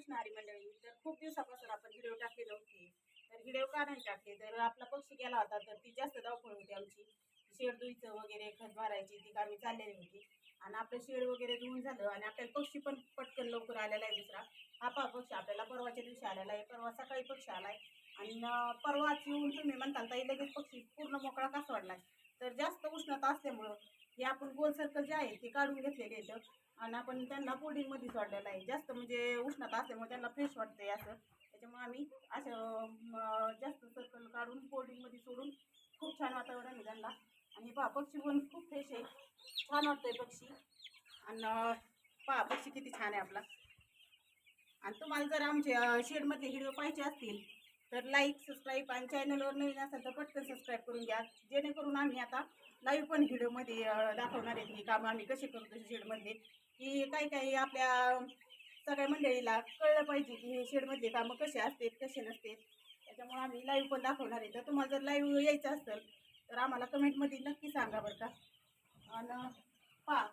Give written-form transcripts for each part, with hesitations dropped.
कृष्णहरी मंडळी. तर खूप दिवसापासून आपण व्हिडिओ टाकले नव्हते. तर व्हिडिओ का नाही टाकले, तर आपला पक्षी गेला होता तर ती जास्त धावपळ होती आमची. शेड धुईचं वगैरे, खत भरायची ती कामी चाललेली होती. आणि आपलं शेड वगैरे धुवून झालं आणि आपल्याला पक्षी पण पटकन लवकर आलेला आहे दुसरा. हा पहा पक्षी आपल्याला परवाच्या दिवशी आलेला आहे. परवा सकाळी पक्षी आलाय आणि परवाच येऊन तुम्ही म्हणताल ताई लगेच पक्षी पूर्ण मोकळा का सोडलाय. तर जास्त उष्णता असल्यामुळं हे आपण गोल सर्कल जे आहे ते काढून घेतलेले आहेत आणि आपण त्यांना मध्ये सोडलेलं आहे. जास्त म्हणजे उष्णता असल्यामुळे त्यांना फ्रेश वाटतंय असं. त्याच्यामुळे आम्ही असं जास्त सर्कल काढून मध्ये सोडून खूप छान वातावरण आहे त्यांना. आणि पहा पक्षी पण खूप फ्रेश आहे, छान वाटतंय पक्षी. आणि पहा पक्षी किती छान आहे आपला. आणि तुम्हाला जर आमचे शेडमधले व्हिडिओ पाहिजे असतील तर लाईक, सबस्क्राईब आणि चॅनलवर नवीन असेल तर पटकन सबस्क्राईब करून घ्या, जेणेकरून आम्ही आता लाईव्ह पण व्हिडिओमध्ये दाखवणार आहेत ही कामं आम्ही कशी करतो शेडमधले. की काही काही आपल्या सगळ्या मंडळीला कळलं पाहिजे की हे शेडमधले कामं कसे असतात कसे नसतात. त्याच्यामुळे आम्ही लाईव्ह पण दाखवणार आहे. तर तुम्हाला जर लाईव्ह यायचं असेल तर आम्हाला कमेंटमध्ये नक्की सांगा बरं का. आणि पहा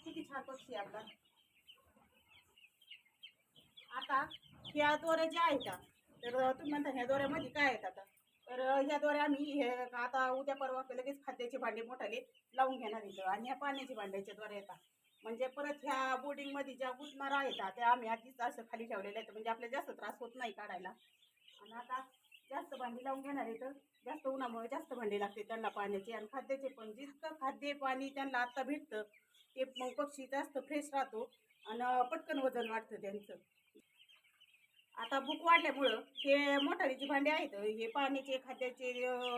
किती छान पक्षी आहे आपला. आता ह्या दोऱ्या ज्या आहेत तर तुम्ही म्हणता ह्या दोऱ्यामध्ये काय आहेत आता. तर ह्या दोऱ्या आम्ही हे आता उद्या परवा लगेच खाद्याचे भांडे मोठाले लावून घेणार इथं आणि ह्या पाण्याच्या भांड्याच्या दोऱ्या येतात. म्हणजे परत ह्या बोर्डिंगमध्ये ज्या गुंतणारा आहेत त्या आम्ही आधीच असं खाली ठेवलेल्या आहेत, म्हणजे आपल्याला जास्त त्रास होत नाही काढायला. आणि आता जास्त भांडी लावून घेणार आहे तर जास्त उन्हामुळे जास्त भांडी लागते त्यांना पाण्याची आणि खाद्याचे पण. जितकं खाद्य पाणी त्यांना आता भेटतं ते मग पक्षी जास्त फ्रेश राहतो आणि पटकन वजन वाढतं त्यांचं. आता भूक वाढल्यामुळं हे मोटारीची भांडी आहेत हे पाण्याचे खाद्याचे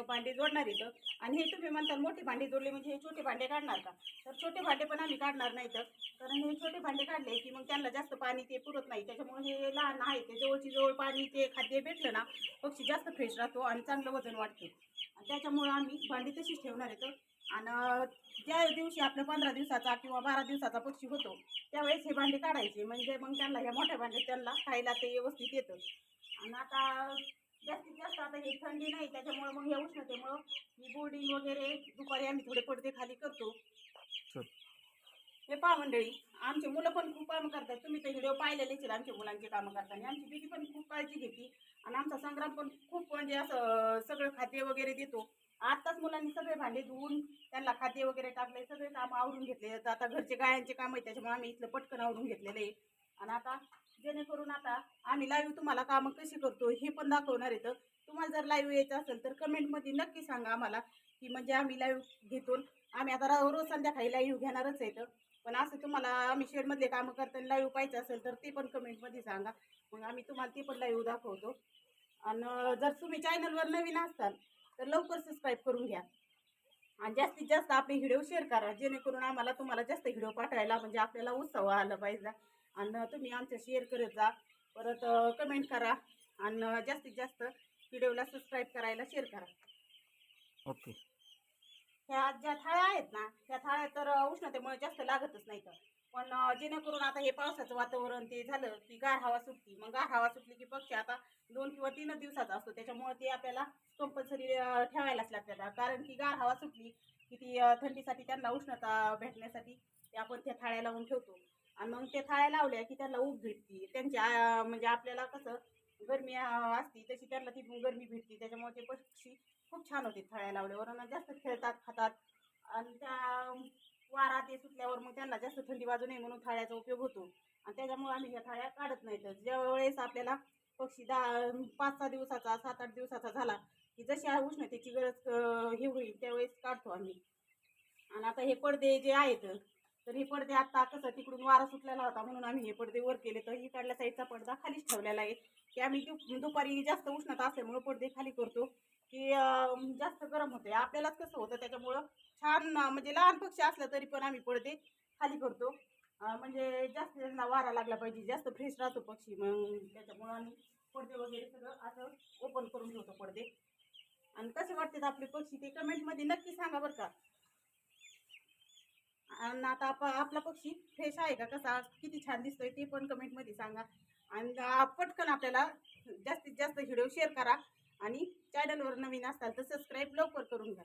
भांडे जोडणार आहेत. आणि हे तुम्ही म्हणता मोठे भांडे जोडले म्हणजे हे छोटे भांडे काढणार का. तर छोटे भांडे पण आम्ही काढणार नाही तर, कारण हे छोटे भांडे काढले की मग त्यांना जास्त पाणी ते पुरत नाही. त्याच्यामुळे हे लहान आहे ते जवळची जवळ पाणी ते खाद्य भेटलं ना पक्षी जास्त फ्रेश राहतो आणि चांगलं वजन वाढते. आणि त्याच्यामुळं आम्ही भांडी तशीच ठेवणार आहेत. आणि ज्या दिवशी आपल्या 15 दिवसाचा किंवा 12 दिवसाचा पक्षी होतो त्यावेळेस हे भांडे काढायचे, म्हणजे मग त्यांना ह्या मोठ्या भांड्यात त्यांना खायला ते व्यवस्थित येतं. आणि आता जास्तीत जास्त आता हे थंडी नाही त्याच्यामुळे मग या उष्णतेमुळं ही बोर्डिंग वगैरे दुपारी आम्ही थोडे पडदे खाली करतो. हे पहा मंडळी, आमची मुलं पण खूप कामं करतात. तुम्ही ते व्हिडिओ पाहिलेलेच आहेत आमच्या मुलांचे कामं करताना. आमची दीदी पण खूप काळजी घेते आणि आमचा संग्राम पण खूप म्हणजे असं सगळं खाद्य वगैरे देतो. आत्ताच मुलांनी सगळे भांडे धुवून त्यांना खाद्य वगैरे टाकले, सगळे कामं आवरून घेतले. आता घरचे गायांचे काम आहे त्याच्यामुळे आम्ही इथलं पटकन आवरून घेतलेलं आहे. आणि आता जेणेकरून आता आम्ही लाईव्ह तुम्हाला कामं कशी करतो हे पण दाखवणार आहे. तर तुम्हाला जर लाईव्ह यायचं असेल तर कमेंटमध्ये नक्की सांगा आम्हाला, की म्हणजे आम्ही लाईव्ह घेतो. आम्ही आता रोज संध्याकाळी लाईव्ह घेणारच आहे. पण असं तुम्हाला आम्ही शेडमधले कामं करताना लाईव्ह पाहिजे असेल तर ते पण कमेंटमध्ये सांगा, मग आम्ही तुम्हाला ते पण लाईव्ह दाखवतो. आणि जर तुम्ही चॅनलवर नवीन असाल तर लवकर सबस्क्राईब करून घ्या आणि जास्तीत जास्त आपले व्हिडिओ शेअर करा, जेणेकरून आम्हाला तुम्हाला जास्त व्हिडिओ पाठवायला म्हणजे आपल्याला उत्साह आला पाहिजे. आणि तुम्ही आमचं शेअर करत जा, परत कमेंट करा आणि जास्तीत जास्त व्हिडिओला सबस्क्राईब करायला शेअर करा. ओके. ह्या ज्या थाळ्या आहेत ना त्या थाळ्या तर उष्णतेमुळे जास्त लागतच नाही. तर पण जेणेकरून आता हे पावसाचं वातावरण ते झालं की गार हवा सुटली, मग गार हवा सुटली की पक्षी आता 2 किंवा 3 दिवसाचा असतो त्याच्यामुळे ते आपल्याला कंपल्सरी ठेवायलाच लागतात. कारण की गार हवा सुटली की ती थंडीसाठी त्यांना उष्णता भेटण्यासाठी ते आपण त्या थाळ्या लावून ठेवतो. आणि मग त्या थाळ्या लावल्या की त्यांना ऊब भेटते त्यांची म्हणजे आपल्याला कसं गरमी असती तशी त्यांना ती गरमी भेटते. त्याच्यामुळे ते पक्षी खूप छान होते थाळ्या लावल्यावर आणि जास्त खेळतात खातात. आणि त्या वारा ते सुटल्यावर मग त्यांना जास्त थंडी वाजू नये म्हणून थाळ्याचा उपयोग होतो. आणि त्याच्यामुळे आम्ही ह्या थाळ्या काढत नाही. तर ज्या वेळेस आपल्याला पक्षी 5-6 दिवसाचा 7-8 दिवसाचा झाला की जशी उष्णतेची गरज हे होईल त्यावेळेस काढतो आम्ही. आणि आता हे पडदे जे आहेत तर हे पडदे आता कसं तिकडून वारा सुटलेला होता म्हणून आम्ही हे पडदे वर केले. तर ही काढल्या साईडचा पडदा खालीच ठेवलेला आहे की आम्ही दुपारी जास्त उष्णता असल्यामुळे पडदे खाली करतो की जास्त गरम होते आपल्यालाच कसं होतं. त्याच्यामुळं छान म्हणजे लहान पक्षी असला तरी पण आम्ही पडदे खाली करतो, म्हणजे जास्त त्यांना वारा लागला पाहिजे, जास्त फ्रेश राहतो पक्षी. मग त्याच्यामुळं आम्ही पडदे वगैरे सगळं असं ओपन करून ठेवतो पडदे. आणि कसे वाटतात आपले पक्षी ते कमेंटमध्ये नक्की सांगा बरं का. आणि आता आपला पक्षी फ्रेश आहे का, कसा किती छान दिसतोय ते पण कमेंटमध्ये सांगा. आणि पटकन आपल्याला जास्तीत जास्त व्हिडिओ शेअर करा आणि चॅनलवर नवीन असाल तर सबस्क्राईब लवकर करून घ्या.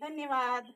धन्यवाद.